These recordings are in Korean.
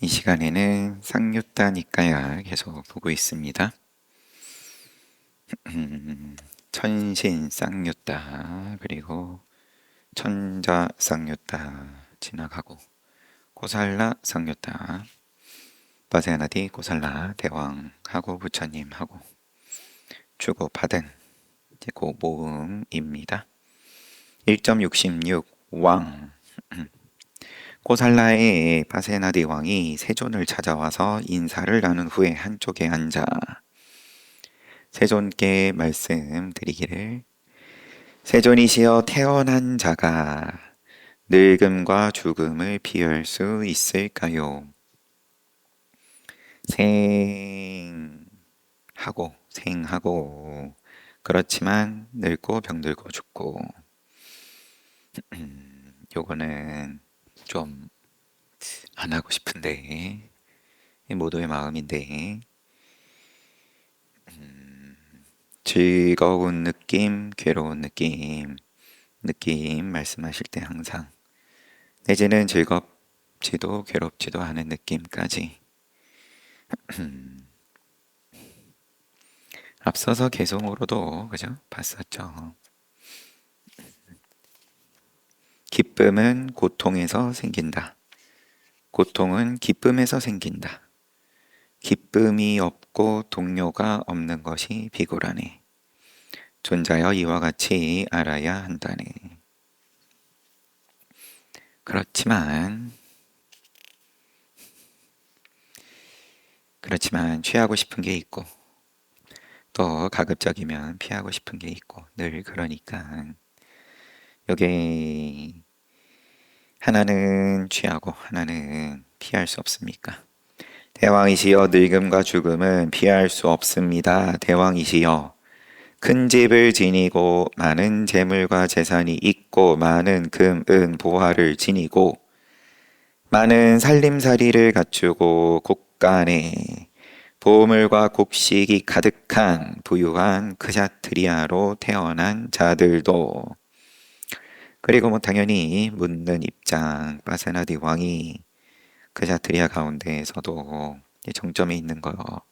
이 시간에는 쌍유따니까야 계속 보고 있습니다. 천신 쌍유따 그리고 천자 쌍유따 지나가고 고살라 쌍유따 바세나디 고살라 대왕하고 부처님하고 주고받은 이제 그 모음입니다. 1.66 왕. 고살라의 바세나디 왕이 세존을 찾아와서 인사를 나눈 후에 한쪽에 앉아 세존께 말씀드리기를, 세존이시여, 태어난 자가 늙음과 죽음을 피할 수 있을까요? 생하고 그렇지만 늙고 병들고 죽고. 요거는 좀 안 하고 싶은데, 모두의 마음인데, 즐거운 느낌, 괴로운 느낌 말씀하실 때 항상, 내지는 즐겁지도 괴롭지도 않은 느낌까지. 앞서서 개송으로도 그죠? 봤었죠. 기쁨은 고통에서 생긴다. 고통은 기쁨에서 생긴다. 기쁨이 없고 동료가 없는 것이 비고라네. 존자여 이와 같이 알아야 한다네. 그렇지만 취하고 싶은 게 있고, 또 가급적이면 피하고 싶은 게 있고, 늘 그러니까 요게 하나는 취하고 하나는 피할 수 없습니까? 대왕이시여, 늙음과 죽음은 피할 수 없습니다. 대왕이시여, 큰 집을 지니고 많은 재물과 재산이 있고 많은 금, 은, 보화를 지니고 많은 살림살이를 갖추고 곳간에 보물과 곡식이 가득한 부유한 크샤트리아로 태어난 자들도, 그리고 뭐 당연히 묻는 입장 바세나디 왕이 크샤트리아 가운데에서도 정점에 있는 거니까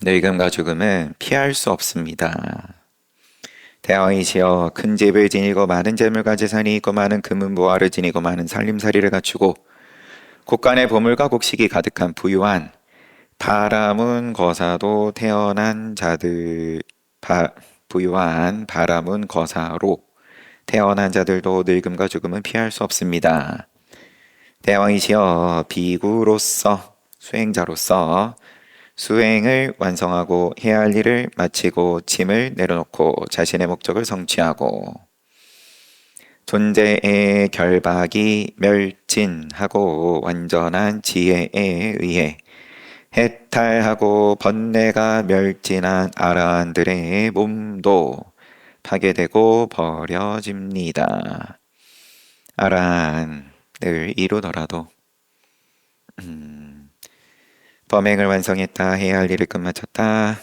늙음과 죽음은 피할 수 없습니다. 대왕이시여, 큰 집을 지니고 많은 재물과 재산이 있고 많은 금은 보화를 지니고 많은 살림살이를 갖추고 곳간에 보물과 곡식이 가득한 부유한 바라문 거사도 태어난 자들, 부유한 바라문 거사로 태어난 자들도 늙음과 죽음은 피할 수 없습니다. 대왕이시여, 비구로서, 수행자로서 수행을 완성하고 해야 할 일을 마치고 짐을 내려놓고 자신의 목적을 성취하고 존재의 결박이 멸진하고 완전한 지혜에 의해 해탈하고 번뇌가 멸진한 아라한들의 몸도 파괴되고 버려집니다. 아라한을 이루더라도 범행을 완성했다, 해야 할 일을 끝마쳤다,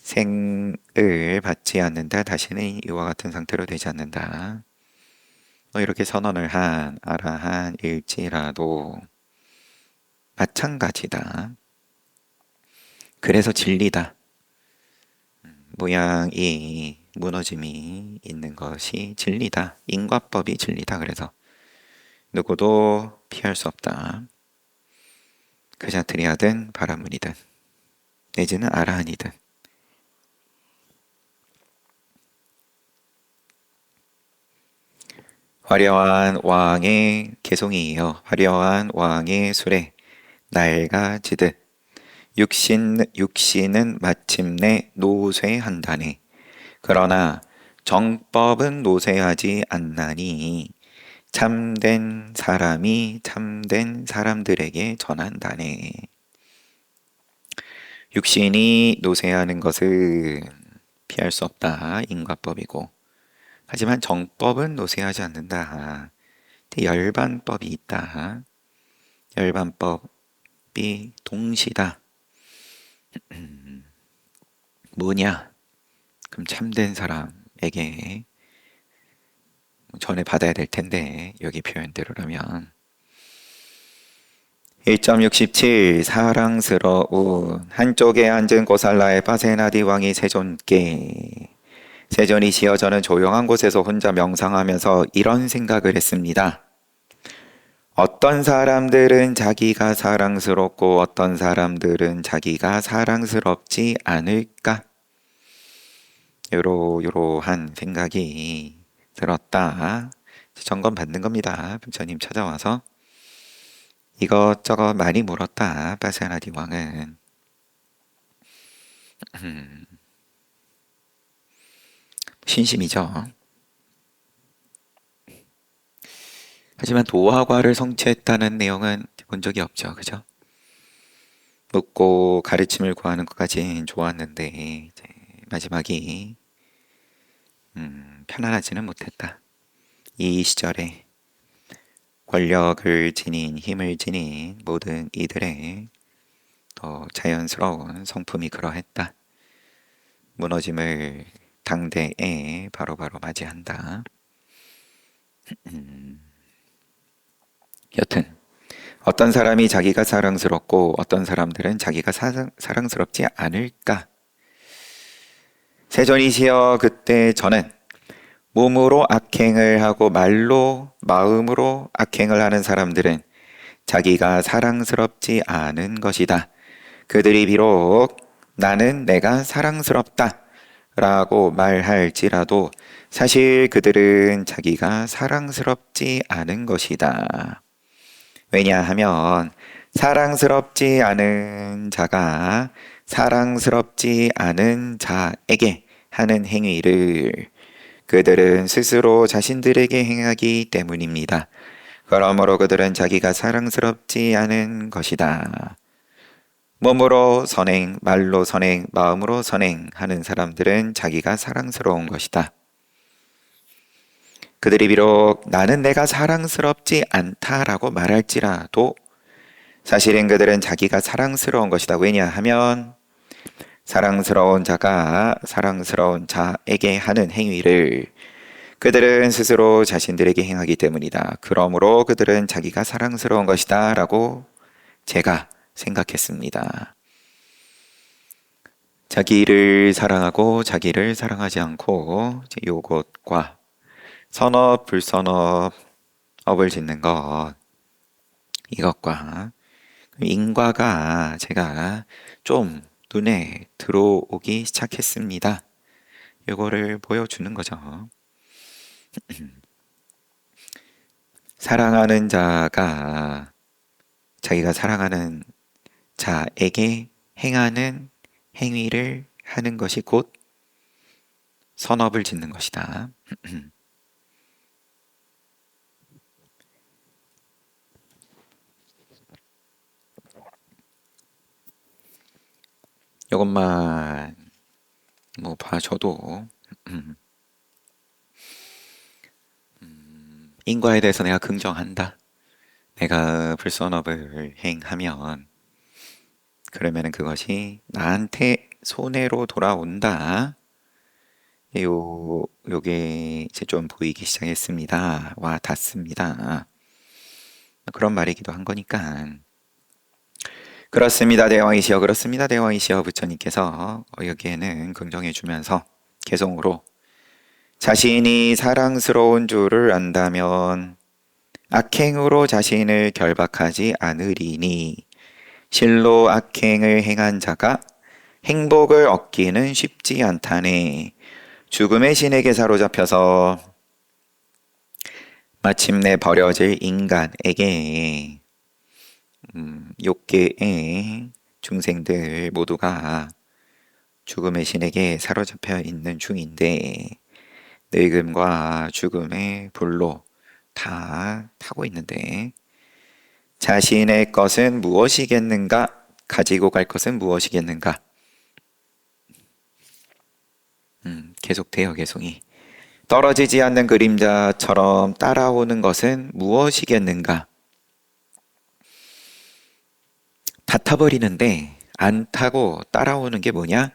생을 받지 않는다, 다시는 이와 같은 상태로 되지 않는다, 이렇게 선언을 한 아라한일지라도 마찬가지다. 그래서 진리다. 모양이 무너짐이 있는 것이 진리다. 인과법이 진리다. 그래서 누구도 피할 수 없다. 크샤트리아든 바라문이든 내지는 아라한이든. 화려한 왕의 개송이에요. 화려한 왕의 수레 낡아지듯 육신은 마침내 노쇠한다네. 그러나 정법은 노쇠하지 않나니 참된 사람이 참된 사람들에게 전한다네. 육신이 노쇠하는 것은 피할 수 없다. 인과법이고. 하지만 정법은 노쇠하지 않는다. 열반법이 있다. 열반법이 동시다. 뭐냐? 그럼 참된 사람에게 전해 받아야 될 텐데, 여기 표현대로라면 1.67 사랑스러운 한쪽에 앉은 고살라의 바세나디 왕이 세존께 세존이시여 저는 조용한 곳에서 혼자 명상하면서 이런 생각을 했습니다. 어떤 사람들은 자기가 사랑스럽고 어떤 사람들은 자기가 사랑스럽지 않을까? 요러한 생각이 들었다. 점검 받는 겁니다. 부처님 찾아와서 이것저것 많이 물었다. 바세나디 왕은. 신심이죠. 하지만 도화과를 성취했다는 내용은 본 적이 없죠. 그죠? 묻고 가르침을 구하는 것까진 좋았는데 이제 마지막이 편안하지는 못했다. 이 시절에 권력을 지닌 힘을 지닌 모든 이들의 더 자연스러운 성품이 그러했다. 무너짐을 당대에 바로바로 맞이한다. 여튼 어떤 사람이 자기가 사랑스럽고 어떤 사람들은 자기가 사랑스럽지 않을까? 세존이시여 그때 저는 몸으로 악행을 하고 말로 마음으로 악행을 하는 사람들은 자기가 사랑스럽지 않은 것이다. 그들이 비록 나는 내가 사랑스럽다 라고 말할지라도 사실 그들은 자기가 사랑스럽지 않은 것이다. 왜냐하면 사랑스럽지 않은 자가 사랑스럽지 않은 자에게 하는 행위를 그들은 스스로 자신들에게 행하기 때문입니다. 그러므로 그들은 자기가 사랑스럽지 않은 것이다. 몸으로 선행, 말로 선행, 마음으로 선행하는 사람들은 자기가 사랑스러운 것이다. 그들이 비록 나는 내가 사랑스럽지 않다라고 말할지라도 사실은 그들은 자기가 사랑스러운 것이다. 왜냐하면 사랑스러운 자가 사랑스러운 자에게 하는 행위를 그들은 스스로 자신들에게 행하기 때문이다. 그러므로 그들은 자기가 사랑스러운 것이다 라고 제가 생각했습니다. 자기를 사랑하고 자기를 사랑하지 않고 요것과 선업, 불선업, 업을 짓는 것 이것과 인과가 제가 좀 눈에 들어오기 시작했습니다. 이거를 보여주는 거죠. 사랑하는 자가 자기가 사랑하는 자에게 행하는 행위를 하는 것이 곧 선업을 짓는 것이다. 이것만 뭐 봐줘도 인과에 대해서 내가 긍정한다. 내가 불선업을 행하면 그러면 그것이 나한테 손해로 돌아온다. 요게 이제 좀 보이기 시작했습니다. 와 닿습니다. 그런 말이기도 한 거니까. 그렇습니다. 대왕이시여 그렇습니다. 대왕이시여 부처님께서 여기에는 긍정해 주면서 개성으로 자신이 사랑스러운 줄을 안다면 악행으로 자신을 결박하지 않으리니 실로 악행을 행한 자가 행복을 얻기는 쉽지 않다네. 죽음의 신에게 사로잡혀서 마침내 버려질 인간에게 욕계의 중생들 모두가 죽음의 신에게 사로잡혀 있는 중인데 늙음과 죽음의 불로 다 타고 있는데 자신의 것은 무엇이겠는가? 가지고 갈 것은 무엇이겠는가? 계속돼요, 개송이. 떨어지지 않는 그림자처럼 따라오는 것은 무엇이겠는가? 다 타버리는데 안 타고 따라오는 게 뭐냐?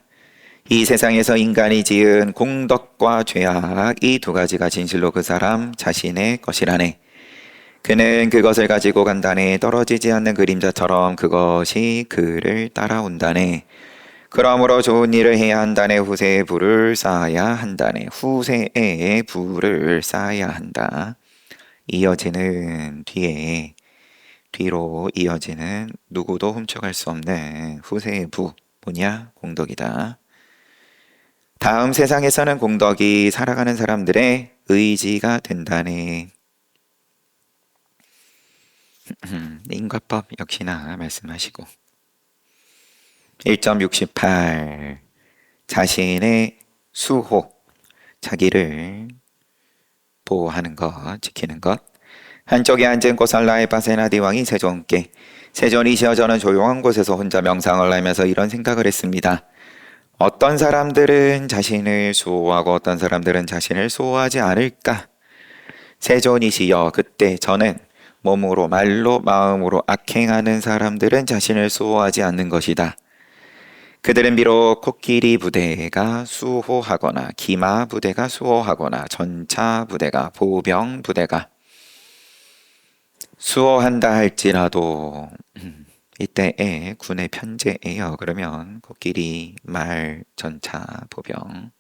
이 세상에서 인간이 지은 공덕과 죄악 이 두 가지가 진실로 그 사람 자신의 것이라네. 그는 그것을 가지고 간다네. 떨어지지 않는 그림자처럼 그것이 그를 따라온다네. 그러므로 좋은 일을 해야 한다네. 후세에 불을 쌓아야 한다네. 후세에 불을 쌓아야 한다. 이어지는 뒤로 이어지는 누구도 훔쳐갈 수 없는 후세의 부. 뭐냐? 공덕이다. 다음 세상에서는 공덕이 살아가는 사람들의 의지가 된다네. 인과법 역시나 말씀하시고. 1.68 자신의 수호, 자기를 보호하는 것, 지키는 것. 한쪽에 앉은 고살라의 바세나디 왕이 세존께, 세존이시여 저는 조용한 곳에서 혼자 명상을 하면서 이런 생각을 했습니다. 어떤 사람들은 자신을 수호하고 어떤 사람들은 자신을 수호하지 않을까? 세존이시여, 그때 저는 몸으로 말로 마음으로 악행하는 사람들은 자신을 수호하지 않는 것이다. 그들은 비록 코끼리 부대가 수호하거나 기마 부대가 수호하거나 전차 부대가 보병 부대가 수호한다 할지라도 이때에 군의 편제예요. 그러면 코끼리, 말, 전차, 보병.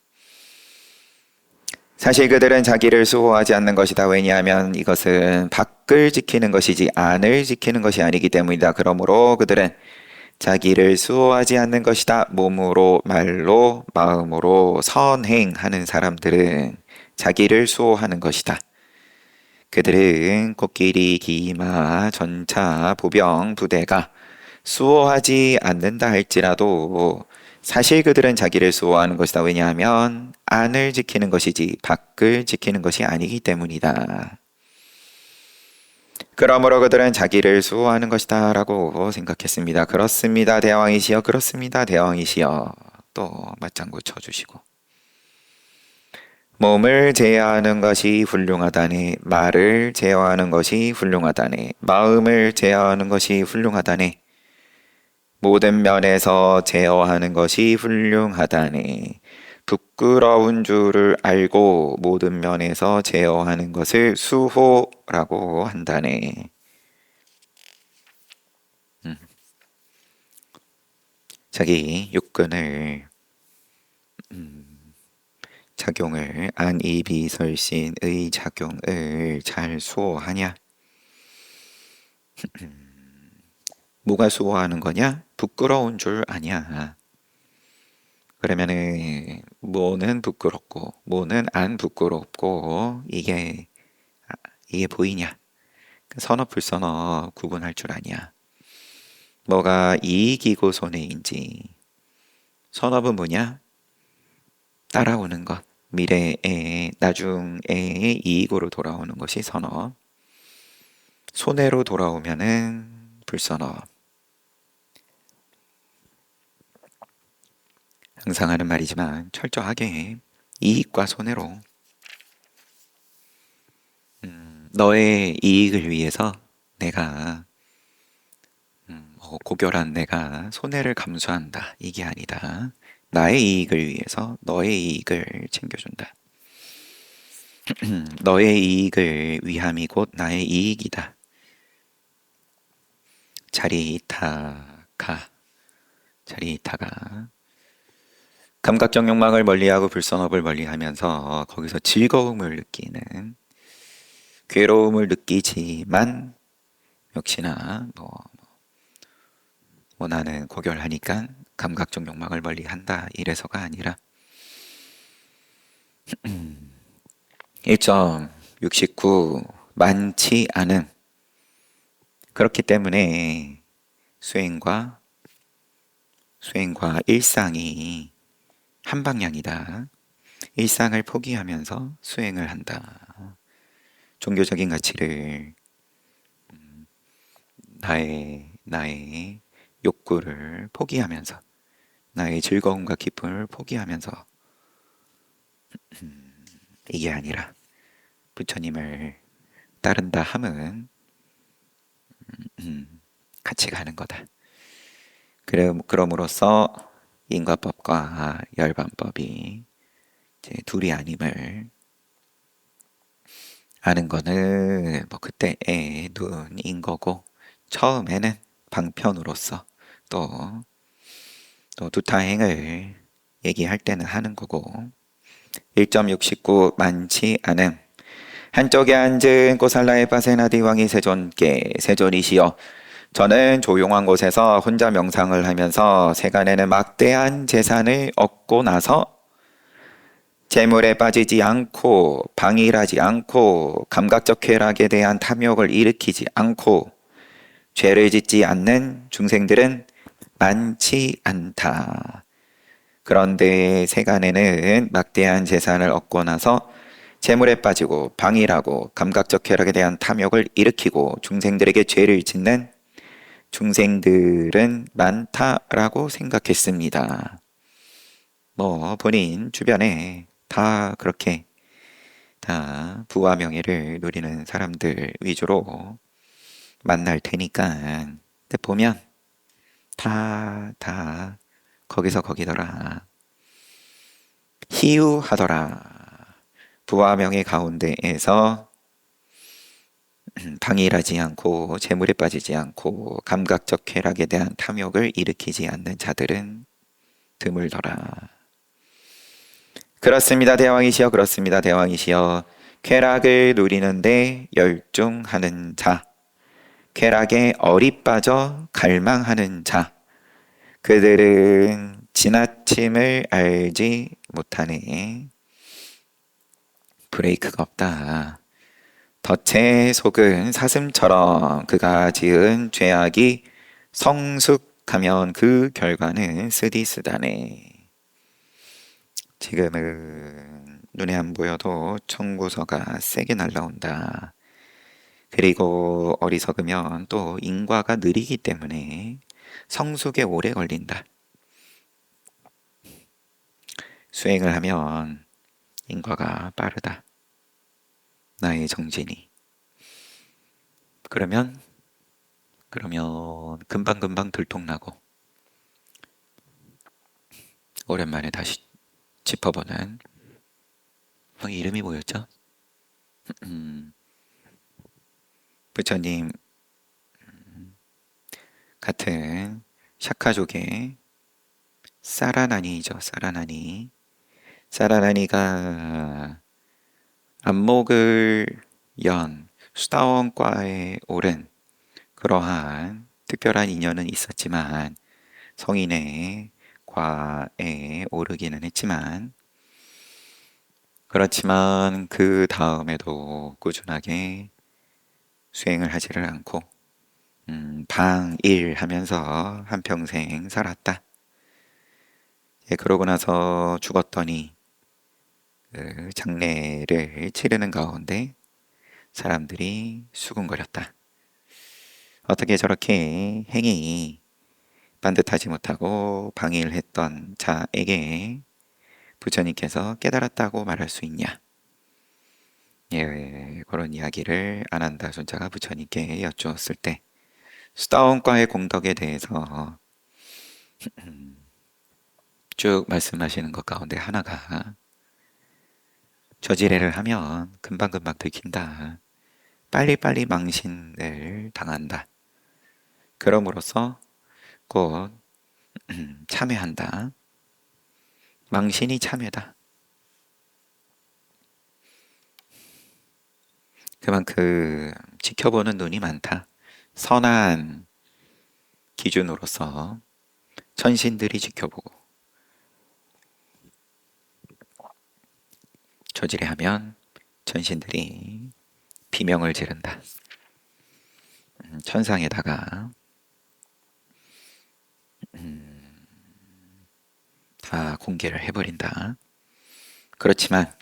사실 그들은 자기를 수호하지 않는 것이다. 왜냐하면 이것은 밖을 지키는 것이지 안을 지키는 것이 아니기 때문이다. 그러므로 그들은 자기를 수호하지 않는 것이다. 몸으로, 말로, 마음으로 선행하는 사람들은 자기를 수호하는 것이다. 그들은 코끼리, 기마, 전차, 보병, 부대가 수호하지 않는다 할지라도 사실 그들은 자기를 수호하는 것이다. 왜냐하면 안을 지키는 것이지 밖을 지키는 것이 아니기 때문이다. 그러므로 그들은 자기를 수호하는 것이다 라고 생각했습니다. 그렇습니다. 대왕이시여. 그렇습니다. 대왕이시여. 또 맞장구 쳐주시고. 몸을 제어하는 것이 훌륭하다네. 말을 제어하는 것이 훌륭하다네. 마음을 제어하는 것이 훌륭하다네. 모든 면에서 제어하는 것이 훌륭하다네. 부끄러운 줄을 알고 모든 면에서 제어하는 것을 수호라고 한다네. 자기 육근을 작용을 안이비설신의 작용을 잘 수호하냐? 뭐가 수호하는 거냐? 부끄러운 줄 아냐? 그러면은 뭐는 부끄럽고 뭐는 안 부끄럽고 이게 보이냐? 선업 불선업 구분할 줄 아냐? 뭐가 이익이고 손해인지. 선업은 뭐냐? 따라오는 것. 미래에 나중에 이익으로 돌아오는 것이 선업. 손해로 돌아오면은 불선업. 항상 하는 말이지만 철저하게 이익과 손해로 너의 이익을 위해서 내가 고결한 내가 손해를 감수한다. 이게 아니다. 나의 이익을 위해서 너의 이익을 챙겨준다. 너의 이익을 위함이 곧 나의 이익이다. 자리이타가 감각적 욕망을 멀리하고 불선업을 멀리하면서 거기서 즐거움을 느끼는 괴로움을 느끼지만 역시나 나는 고결하니까 감각적 욕망을 멀리한다 이래서가 아니라 1.69 많지 않은 그렇기 때문에 수행과 일상이 한 방향이다. 일상을 포기하면서 수행을 한다. 종교적인 가치를 나의 욕구를 포기하면서 나의 즐거움과 기쁨을 포기하면서 이게 아니라 부처님을 따른다 함은 같이 가는 거다. 그럼으로써 인과법과 열반법이 이제 둘이 아님을 아는 거는 뭐 그때의 눈인 거고 처음에는 방편으로서 또 두타행을 얘기할 때는 하는 거고 1.69 많지 않음 한쪽에 앉은 꼬살라의 바세나디 왕이 세존께 세존이시여 저는 조용한 곳에서 혼자 명상을 하면서 세간에는 막대한 재산을 얻고 나서 재물에 빠지지 않고 방일하지 않고 감각적 쾌락에 대한 탐욕을 일으키지 않고 죄를 짓지 않는 중생들은 많지 않다. 그런데 세간에는 막대한 재산을 얻고 나서 재물에 빠지고 방일하고 감각적 쾌락에 대한 탐욕을 일으키고 중생들에게 죄를 짓는 중생들은 많다라고 생각했습니다. 뭐 본인 주변에 다 그렇게 다 부와 명예를 누리는 사람들 위주로 만날 테니까 근데 보면 다 거기서 거기더라. 희유하더라. 부와 명예 가운데에서 방일하지 않고 재물에 빠지지 않고 감각적 쾌락에 대한 탐욕을 일으키지 않는 자들은 드물더라. 그렇습니다, 대왕이시여. 그렇습니다, 대왕이시여. 쾌락을 누리는데 열중하는 자, 쾌락에 어리빠져 갈망하는 자, 그들은 지나침을 알지 못하네. 브레이크가 없다. 덫에 속은 사슴처럼 그가 지은 죄악이 성숙하면 그 결과는 쓰디쓰다네. 지금은 눈에 안 보여도 청구서가 세게 날라온다. 그리고 어리석으면 또 인과가 느리기 때문에 성숙에 오래 걸린다. 수행을 하면 인과가 빠르다. 나의 정진이. 그러면 금방금방 들통나고 오랜만에 다시 짚어보는 이름이 뭐였죠? 부처님 같은 샤카족의 사라나니죠. 사라나니가 안목을 연 수다원과에 오른 그러한 특별한 인연은 있었지만 성인의 과에 오르기는 했지만 그렇지만 그 다음에도 꾸준하게 수행을 하지를 않고 방일하면서 한평생 살았다. 예, 그러고 나서 죽었더니 그 장례를 치르는 가운데 사람들이 수군거렸다. 어떻게 저렇게 행위 반듯하지 못하고 방일했던 자에게 부처님께서 깨달았다고 말할 수 있냐? 예, 그런 이야기를 아난다 존자가 부처님께 여쭈었을 때 수다원과의 공덕에 대해서 쭉 말씀하시는 것 가운데 하나가 저지레를 하면 금방금방 들킨다. 빨리빨리 망신을 당한다. 그럼으로써 곧 참회한다. 망신이 참회다. 그만큼 지켜보는 눈이 많다. 선한 기준으로서 천신들이 지켜보고 저지레하면 천신들이 비명을 지른다. 천상에다가 다 공개를 해버린다. 그렇지만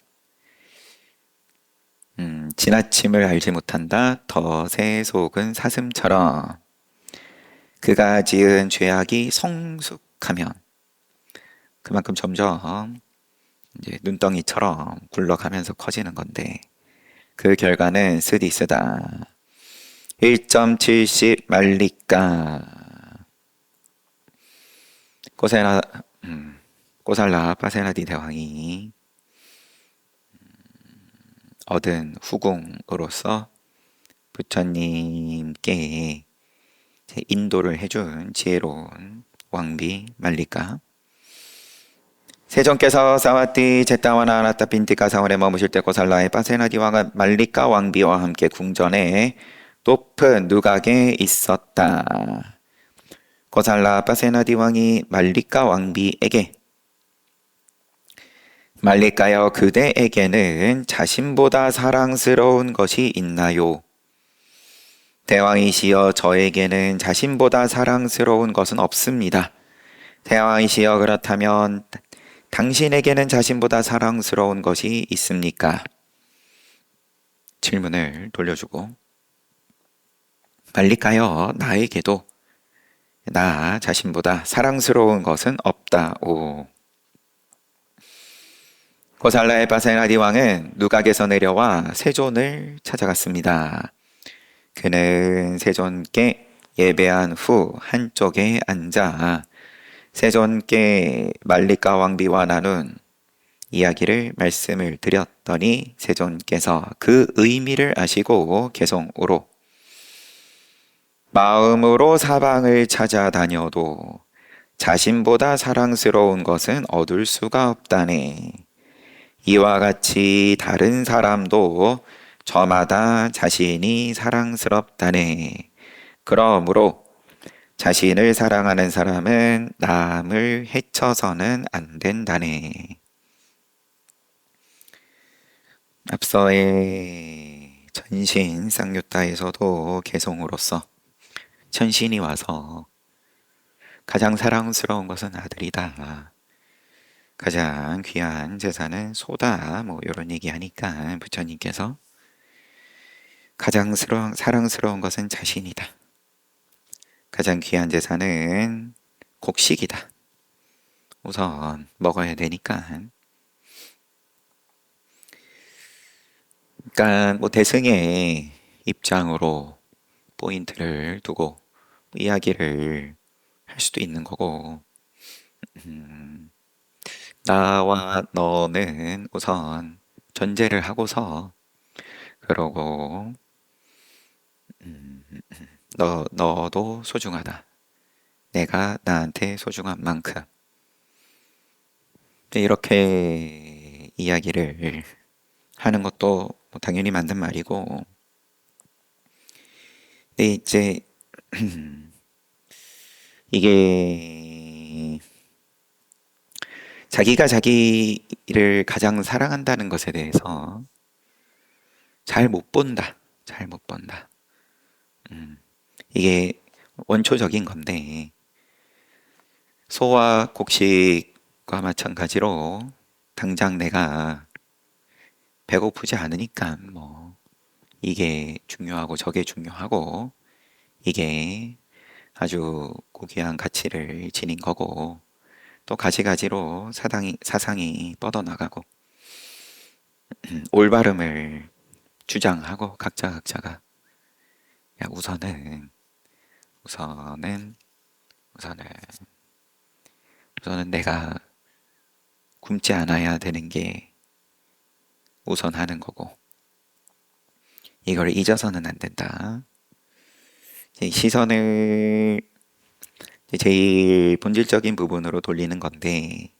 지나침을 알지 못한다. 덫에 속은 사슴처럼 그가 지은 죄악이 성숙하면 그만큼 점점 이제 눈덩이처럼 굴러가면서 커지는 건데 그 결과는 쓰디쓰다. 1.70 말리까 꼬살라 빠세라디 대왕이 얻은 후궁으로서 부처님께 인도를 해준 지혜로운 왕비 말리카. 세존께서 사와띠 제타와나 아나타 빈티카 사원에 머무실 때 고살라의 파세나디 왕은 말리카 왕비와 함께 궁전에 높은 누각에 있었다. 고살라 파세나디 왕이 말리카 왕비에게 말리카여 그대에게는 자신보다 사랑스러운 것이 있나요? 대왕이시여 저에게는 자신보다 사랑스러운 것은 없습니다. 대왕이시여 그렇다면 당신에게는 자신보다 사랑스러운 것이 있습니까? 질문을 돌려주고 말리카여 나에게도 나 자신보다 사랑스러운 것은 없다오. 고살라의 바세나디 왕은 누각에서 내려와 세존을 찾아갔습니다. 그는 세존께 예배한 후 한쪽에 앉아 세존께 말리카 왕비와 나눈 이야기를 말씀을 드렸더니 세존께서 그 의미를 아시고 개성으로 마음으로 사방을 찾아다녀도 자신보다 사랑스러운 것은 얻을 수가 없다네. 이와 같이 다른 사람도 저마다 자신이 사랑스럽다네. 그러므로 자신을 사랑하는 사람은 남을 해쳐서는 안 된다네. 앞서의 천신 쌍유타에서도 개성으로서 천신이 와서 가장 사랑스러운 것은 아들이다. 가장 귀한 재산은 소다. 뭐 이런 얘기 하니까 부처님께서 가장 사랑스러운 것은 자신이다. 가장 귀한 재산은 곡식이다. 우선 먹어야 되니까. 그러니까 뭐 대승의 입장으로 포인트를 두고 이야기를 할 수도 있는 거고, 나와 너는 우선 전제를 하고서 그러고 너도 소중하다. 내가 나한테 소중한 만큼. 이렇게 이야기를 하는 것도 뭐 당연히 맞는 말이고, 근데 이제 이게 자기가 자기를 가장 사랑한다는 것에 대해서 잘 못 본다. 잘 못 본다. 이게 원초적인 건데, 소와 곡식과 마찬가지로 당장 내가 배고프지 않으니까 뭐 이게 중요하고 저게 중요하고 이게 아주 고귀한 가치를 지닌 거고, 또 가지가지로 사상이 뻗어나가고 올바름을 주장하고 각자가 야, 우선은 내가 굶지 않아야 되는 게 우선하는 거고, 이걸 잊어서는 안 된다. 시선을 제일 본질적인 부분으로 돌리는 건데,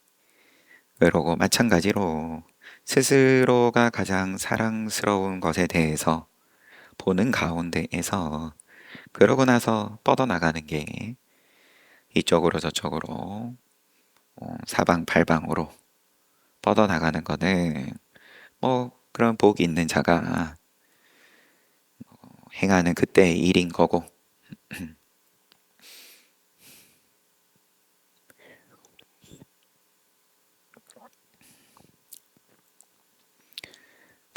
그러고 마찬가지로 스스로가 가장 사랑스러운 것에 대해서 보는 가운데에서 그러고 나서 뻗어나가는 게 이쪽으로 저쪽으로 사방팔방으로 뻗어나가는 거는 뭐 그런 복이 있는 자가 행하는 그때의 일인 거고,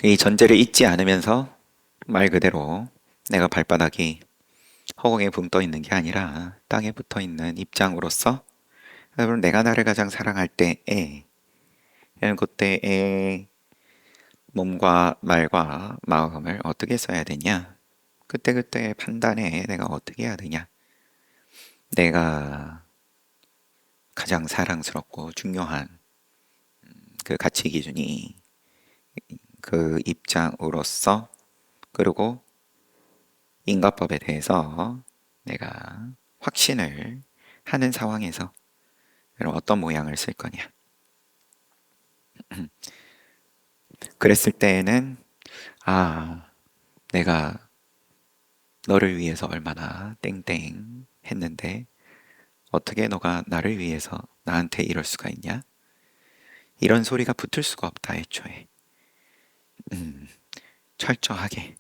이 전제를 잊지 않으면서 말 그대로 내가 발바닥이 허공에 붕 떠 있는 게 아니라 땅에 붙어 있는 입장으로서, 여러분 내가 나를 가장 사랑할 때에 그때의 몸과 말과 마음을 어떻게 써야 되냐, 그때그때의 판단에 내가 어떻게 해야 되냐, 내가 가장 사랑스럽고 중요한 그 가치 기준이 그 입장으로서, 그리고 인과법에 대해서 내가 확신을 하는 상황에서 그럼 어떤 모양을 쓸 거냐. 그랬을 때에는 내가 너를 위해서 얼마나 땡땡 했는데 어떻게 너가 나를 위해서 나한테 이럴 수가 있냐? 이런 소리가 붙을 수가 없다, 애초에. 철저하게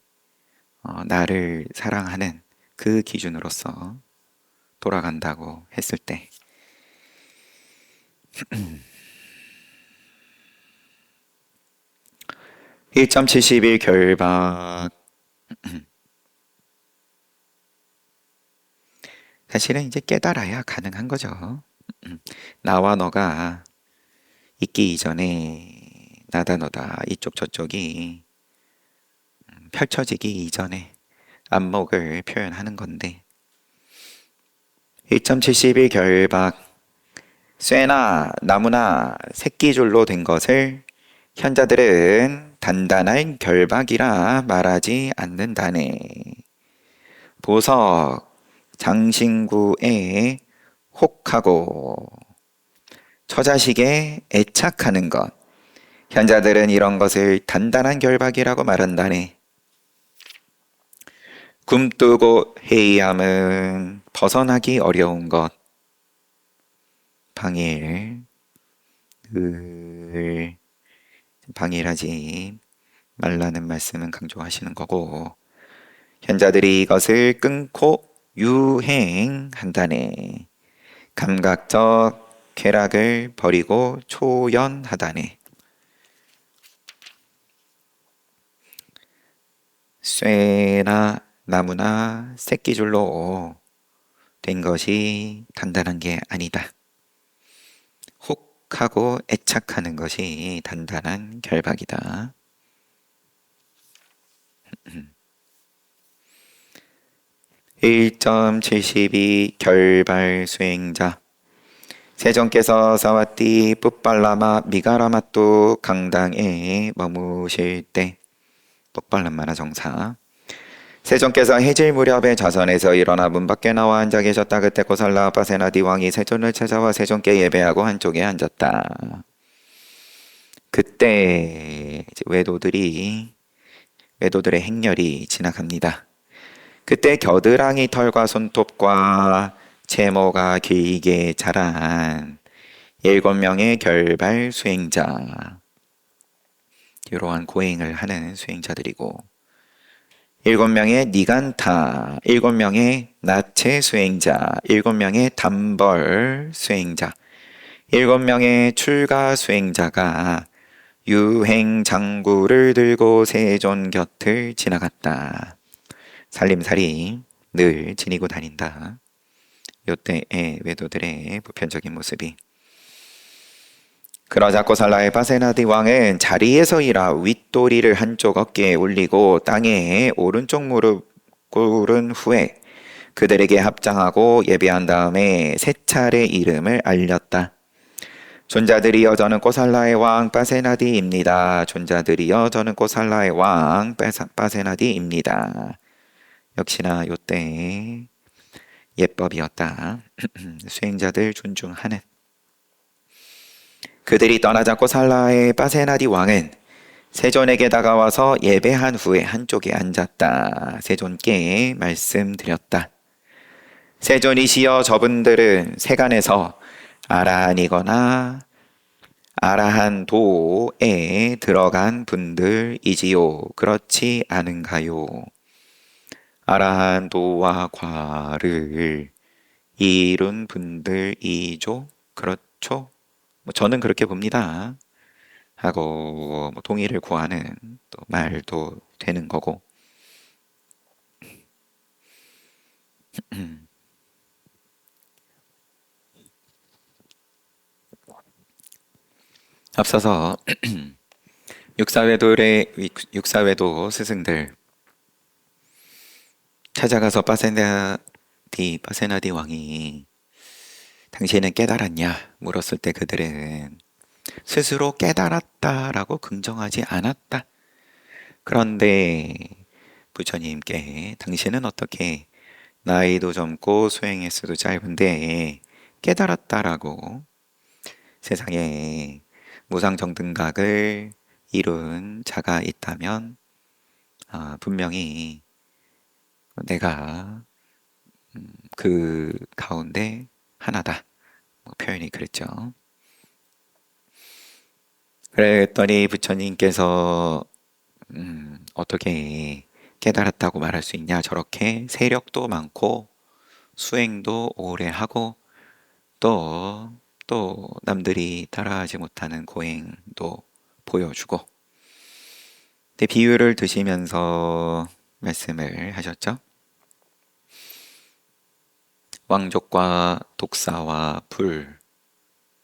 나를 사랑하는 그 기준으로서 돌아간다고 했을 때 1.71 결박. 사실은 이제 깨달아야 가능한 거죠. 나와 너가 있기 이전에, 나다 너다 이쪽 저쪽이 펼쳐지기 이전에 안목을 표현하는 건데, 1.71 결박. 쇠나 나무나 새끼줄로 된 것을 현자들은 단단한 결박이라 말하지 않는다네. 보석 장신구에 혹하고 처자식에 애착하는 것, 현자들은 이런 것을 단단한 결박이라고 말한다네. 굼뜨고 해이함은 벗어나기 어려운 것, 방일, 늘 방일하지 말라는 말씀은 강조하시는 거고, 현자들이 이것을 끊고 유행한다네. 감각적 쾌락을 버리고 초연하다네. 쇠나 나무나 새끼줄로 된 것이 단단한 게 아니다. 혹하고 애착하는 것이 단단한 결박이다. 1.72 결발 수행자. 세존께서 사와띠 뿌빨라마 미가라마또 강당에 머무실 때, 뻑발람마나 정사. 세존께서 해질 무렵에 자선에서 일어나 문 밖에 나와 앉아 계셨다. 그때 고살라 파세나디 왕이 세존을 찾아와 세존께 예배하고 한쪽에 앉았다. 그때 이제 외도들의 행렬이 지나갑니다. 그때 겨드랑이 털과 손톱과 제모가 길게 자란 7명의 결발 수행자, 이러한 고행을 하는 수행자들이고, 7명의 니간타, 7명의 나체 수행자, 7명의 단벌 수행자, 7명의 출가 수행자가 유행 장구를 들고 세존 곁을 지나갔다. 살림살이 늘 지니고 다닌다. 요때의 외도들의 보편적인 모습이. 그러자 고살라의 파세나디 왕은 자리에서 일어 윗도리를 한쪽 어깨에 올리고 땅에 오른쪽 무릎 꿇은 후에 그들에게 합장하고 예배한 다음에 세 차례 이름을 알렸다. 존자들이여, 저는 고살라의 왕 파세나디입니다. 존자들이여, 저는 고살라의 왕 파세나디입니다. 역시나 요때 예법이었다. 수행자들 존중하는. 그들이 떠나자 고살라의 파세나디 왕은 세존에게 다가와서 예배한 후에 한쪽에 앉았다. 세존께 말씀드렸다. 세존이시여, 저분들은 세간에서 아라한이거나 아라한도에 들어간 분들이지요. 그렇지 않은가요? 아라한도와 과를 이룬 분들이죠. 그렇죠? 저는 그렇게 봅니다. 하고 동의를 구하는 또 말도 되는 거고. 앞서서 육사외도 스승들 찾아가서 파세나디 왕이 당신은 깨달았냐 물었을 때 그들은 스스로 깨달았다라고 긍정하지 않았다. 그런데 부처님께 당신은 어떻게 나이도 젊고 수행횟수도 짧은데 깨달았다라고 세상에 무상정등각을 이룬 자가 있다면 분명히 내가 그 가운데 하나다. 뭐 표현이 그랬죠. 그랬더니 부처님께서 어떻게 깨달았다고 말할 수 있냐? 저렇게 세력도 많고 수행도 오래 하고 또 남들이 따라하지 못하는 고행도 보여주고 비유를 드시면서 말씀을 하셨죠. 왕족과 독사와 불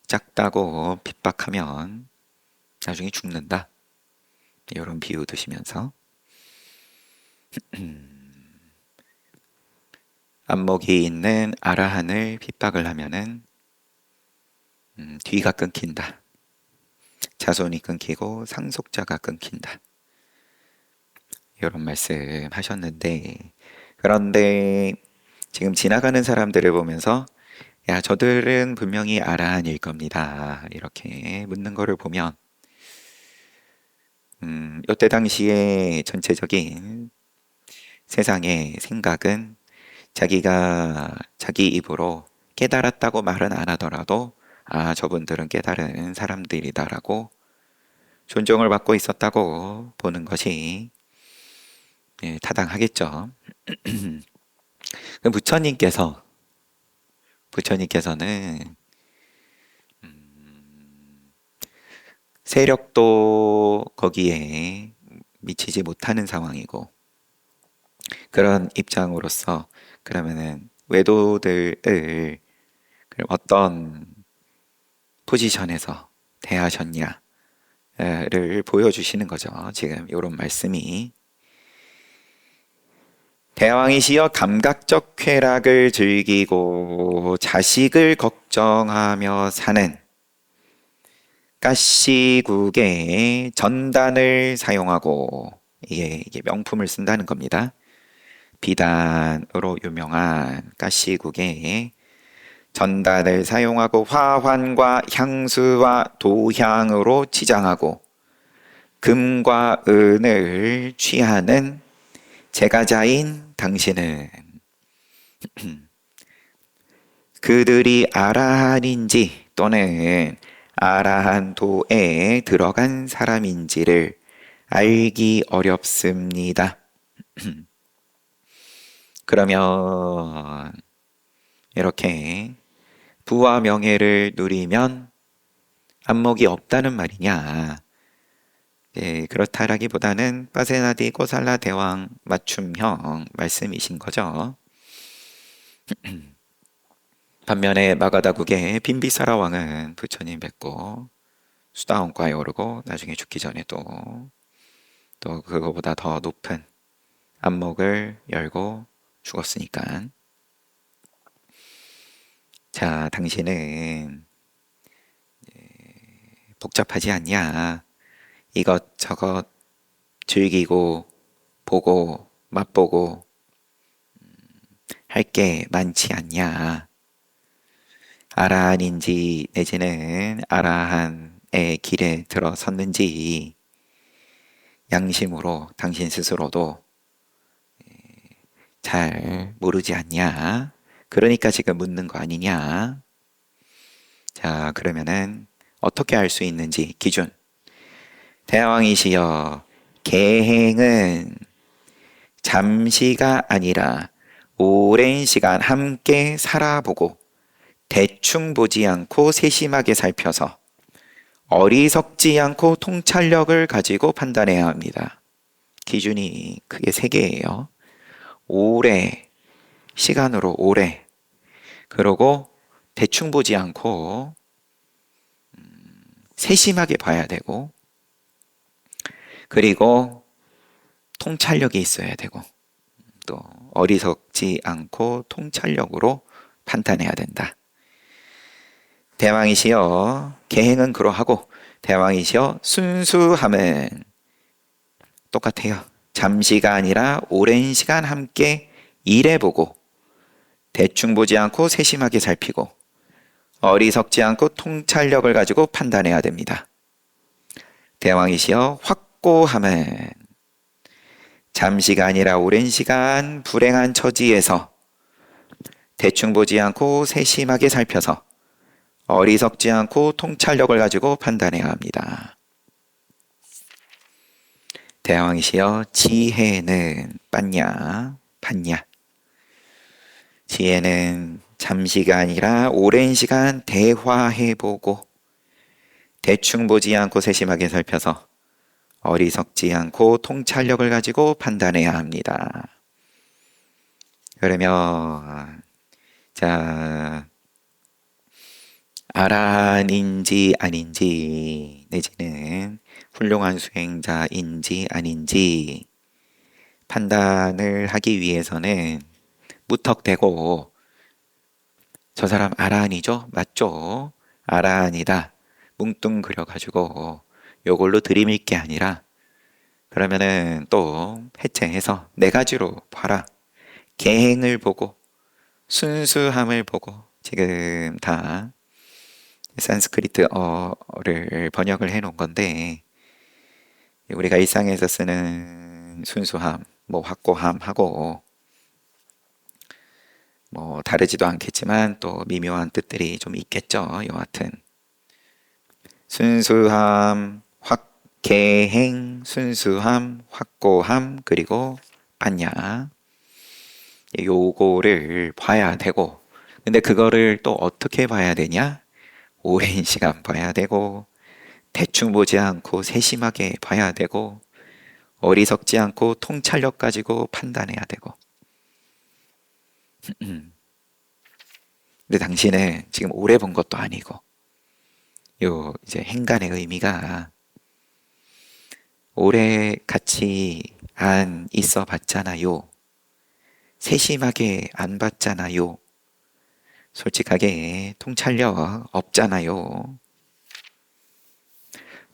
작다고 핍박하면 나중에 죽는다. 이런 비유 드시면서 안목이 있는 아라한을 핍박을 하면은 뒤가 끊긴다. 자손이 끊기고 상속자가 끊긴다. 이런 말씀 하셨는데 그런데 지금 지나가는 사람들을 보면서 야, 저들은 분명히 아라한일 겁니다. 이렇게 묻는 거를 보면 이때 당시에 전체적인 세상의 생각은 자기가 자기 입으로 깨달았다고 말은 안 하더라도 저분들은 깨달은 사람들이다라고 존중을 받고 있었다고 보는 것이 타당하겠죠. 부처님께서는 세력도 거기에 미치지 못하는 상황이고 그런 입장으로서 그러면은 외도들을 어떤 포지션에서 대하셨냐를 보여주시는 거죠. 지금 이런 말씀이 대왕이시여 감각적 쾌락을 즐기고 자식을 걱정하며 사는 가시국의 전단을 사용하고 이게 명품을 쓴다는 겁니다. 비단으로 유명한 가시국의 전단을 사용하고 화환과 향수와 도향으로 치장하고 금과 은을 취하는 제가자인 당신은 그들이 아라한인지 또는 아라한도에 들어간 사람인지를 알기 어렵습니다. 그러면 이렇게 부와 명예를 누리면 안목이 없다는 말이냐? 그렇다라기보다는 빠세나디 꼬살라 대왕 맞춤형 말씀이신 거죠. 반면에 마가다국의 빈비사라 왕은 부처님 뵙고 수다원가에 오르고 나중에 죽기 전에 또 그거보다 더 높은 안목을 열고 죽었으니까. 자, 당신은 복잡하지 않냐? 이것저것 즐기고 보고 맛보고 할 게 많지 않냐? 아라한인지 내지는 아라한의 길에 들어섰는지 양심으로 당신 스스로도 잘 모르지 않냐? 그러니까 지금 묻는 거 아니냐? 자, 그러면은 어떻게 알 수 있는지 기준. 대왕이시여, 계행은 잠시가 아니라 오랜 시간 함께 살아보고 대충 보지 않고 세심하게 살펴서 어리석지 않고 통찰력을 가지고 판단해야 합니다. 기준이 크게 3개예요. 오래, 시간으로 오래, 그러고 대충 보지 않고 세심하게 봐야 되고 그리고 통찰력이 있어야 되고 또 어리석지 않고 통찰력으로 판단해야 된다. 대왕이시여 계행은 그러하고 대왕이시여 순수함은 똑같아요. 잠시가 아니라 오랜 시간 함께 일해보고 대충 보지 않고 세심하게 살피고 어리석지 않고 통찰력을 가지고 판단해야 됩니다. 대왕이시여 확고함은 잠시가 아니라 오랜 시간 불행한 처지에서 대충 보지 않고 세심하게 살펴서 어리석지 않고 통찰력을 가지고 판단해야 합니다. 대왕이시여 지혜는 빤냐 판냐. 지혜는 잠시가 아니라 오랜 시간 대화해보고 대충 보지 않고 세심하게 살펴서 어리석지 않고 통찰력을 가지고 판단해야 합니다. 그러면 자 아란인지 아닌지 내지는 훌륭한 수행자인지 아닌지 판단을 하기 위해서는 무턱대고 저 사람 아란이죠? 맞죠? 아란이다. 뭉뚱그려가지고 요걸로 들이밀 게 아니라 그러면은 또 해체해서 네 가지로 봐라. 계행을 보고 순수함을 보고 지금 다 산스크리트어를 번역을 해 놓은 건데 우리가 일상에서 쓰는 순수함, 뭐 확고함하고 뭐 다르지도 않겠지만 또 미묘한 뜻들이 좀 있겠죠. 여하튼 순수함, 계행, 순수함, 확고함, 그리고 안냐 요거를 봐야 되고 근데 그거를 또 어떻게 봐야 되냐? 오랜 시간 봐야 되고 대충 보지 않고 세심하게 봐야 되고 어리석지 않고 통찰력 가지고 판단해야 되고 근데 당신은 지금 오래 본 것도 아니고 요 이제 행간의 의미가 오래 같이 안 있어 봤잖아요. 세심하게 안 봤잖아요. 솔직하게 통찰력 없잖아요.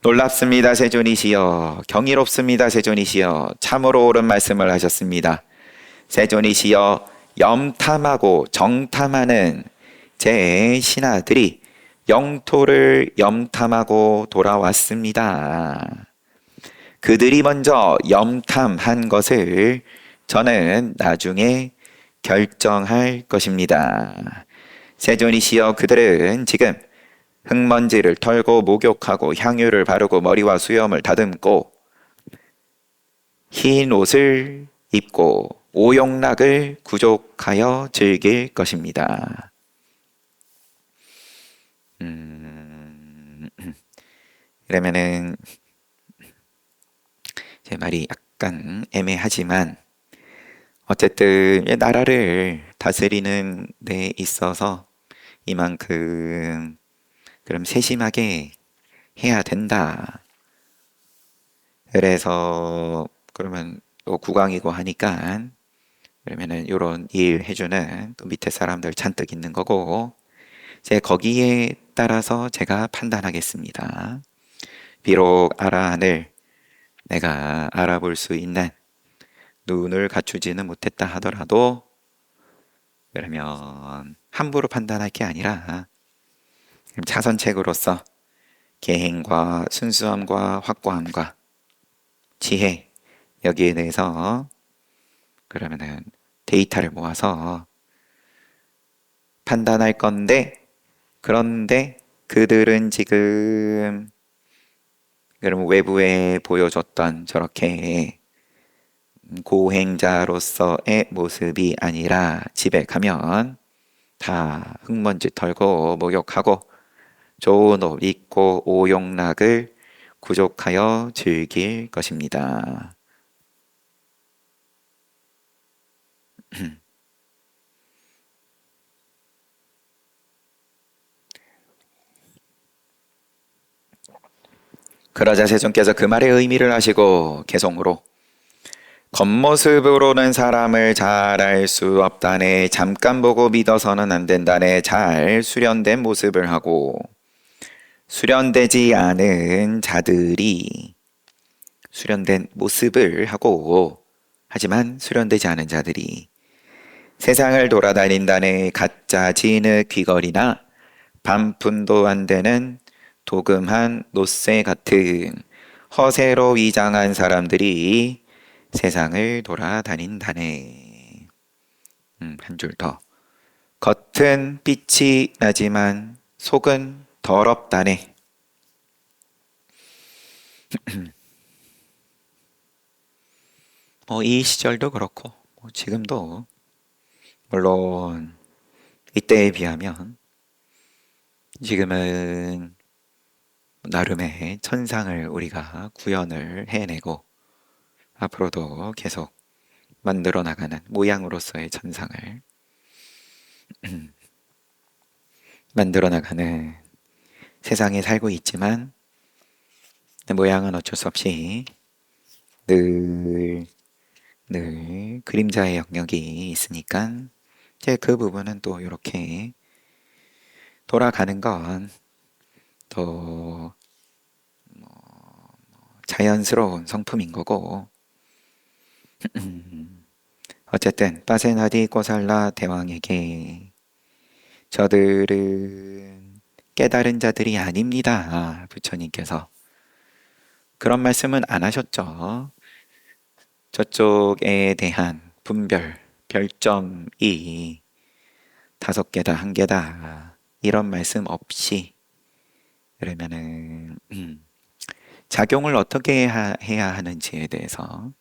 놀랍습니다, 세존이시여. 경이롭습니다, 세존이시여. 참으로 옳은 말씀을 하셨습니다. 세존이시여, 염탐하고 정탐하는 제 신하들이 영토를 염탐하고 돌아왔습니다. 그들이 먼저 염탐한 것을 저는 나중에 결정할 것입니다. 세존이시여, 그들은 지금 흙먼지를 털고 목욕하고 향유를 바르고 머리와 수염을 다듬고 흰 옷을 입고 오용락을 구족하여 즐길 것입니다. 그러면은 제 말이 약간 애매하지만 어쨌든 나라를 다스리는 데 있어서 이만큼 그럼 세심하게 해야 된다. 그래서 그러면 또 국왕이고 하니까 그러면은 이런 일 해주는 또 밑에 사람들 잔뜩 있는 거고 제 거기에 따라서 제가 판단하겠습니다. 비록 아란을 내가 알아볼 수 있는 눈을 갖추지는 못했다 하더라도 그러면 함부로 판단할 게 아니라 차선책으로서 계행과 순수함과 확고함과 지혜 여기에 대해서 그러면은 데이터를 모아서 판단할 건데 그런데 그들은 지금 그럼 외부에 보여줬던 저렇게 고행자로서의 모습이 아니라 집에 가면 다 흙먼지 털고 목욕하고 좋은 옷 입고 오용락을 구족하여 즐길 것입니다. 그러자 세존께서 그 말의 의미를 아시고 개송으로 겉모습으로는 사람을 잘 알 수 없다네. 잠깐 보고 믿어서는 안 된다네. 잘 수련된 모습을 하고 수련되지 않은 자들이 수련된 모습을 하고, 하지만 수련되지 않은 자들이 세상을 돌아다닌다네 가짜 진흙 귀걸이나 반푼도 안 되는 도금한 노쇠 같은 허세로 위장한 사람들이 세상을 돌아다닌다네. 한 줄 더. 겉은 빛이 나지만 속은 더럽다네. 이 시절도 그렇고 지금도 물론 이때에 비하면 지금은 나름의 천상을 우리가 구현을 해내고 앞으로도 계속 만들어 나가는 모양으로서의 천상을 만들어 나가는 세상에 살고 있지만 모양은 어쩔 수 없이 늘, 늘 그림자의 영역이 있으니까 이제 그 부분은 또 이렇게 돌아가는 건 또 자연스러운 성품인 거고 어쨌든 빠세나디 꼬살라 대왕에게 저들은 깨달은 자들이 아닙니다. 부처님께서 그런 말씀은 안 하셨죠. 저쪽에 대한 분별, 별점이 5개다, 1개다 이런 말씀 없이 그러면은 작용을 어떻게 해야 하는지에 대해서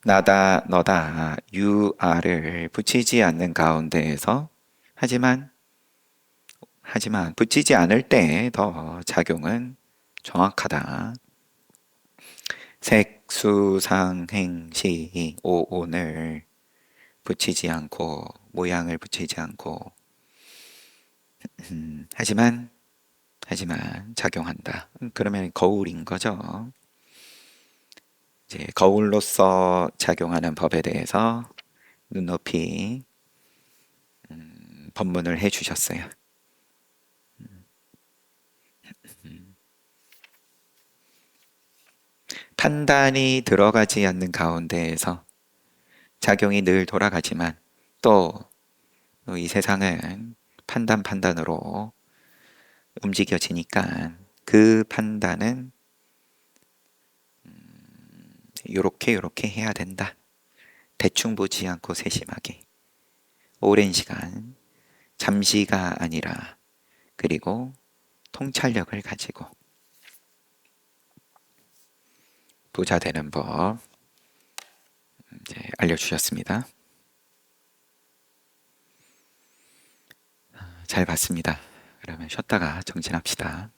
나다, 너다, 유아를 붙이지 않는 가운데에서 하지만 붙이지 않을 때 더 작용은 정확하다. 색, 수, 상, 행, 시, 오, 오늘 붙이지 않고 모양을 붙이지 않고 하지만 작용한다. 그러면 거울인 거죠. 이제 거울로서 작용하는 법에 대해서 눈높이 법문을 해주셨어요. 판단이 들어가지 않는 가운데에서 작용이 늘 돌아가지만 또 이 세상은 판단으로 움직여지니까 그 판단은 요렇게 해야 된다. 대충 보지 않고 세심하게 오랜 시간 잠시가 아니라 그리고 통찰력을 가지고 부자 되는 법 이제 알려주셨습니다. 잘 봤습니다. 그러면 쉬었다가 정진합시다.